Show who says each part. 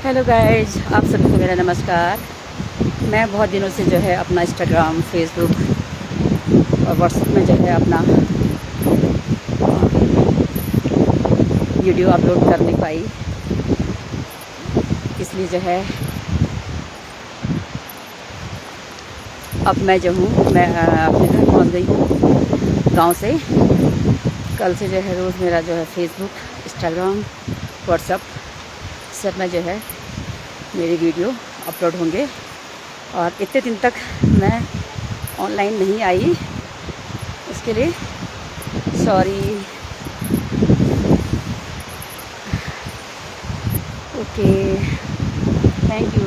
Speaker 1: Hello guys, आप सभी को मेरा नमस्कार। मैं बहुत दिनों से जो है अपना इंस्टाग्राम, फेसबुक और व्हाट्सएप में जो है अपना वीडियो अपलोड कर नहीं पाई, इसलिए जो है अब मैं जो हूँ मैं अपने घर पहुँच गई हूँ गांव से। कल से जो है रोज़ मेरा जो है फेसबुक, इंस्टाग्राम, व्हाट्सएप सब में जो है मेरी वीडियो अपलोड होंगे। और इतने दिन तक मैं ऑनलाइन नहीं आई, उसके लिए सॉरी। Okay, thank you.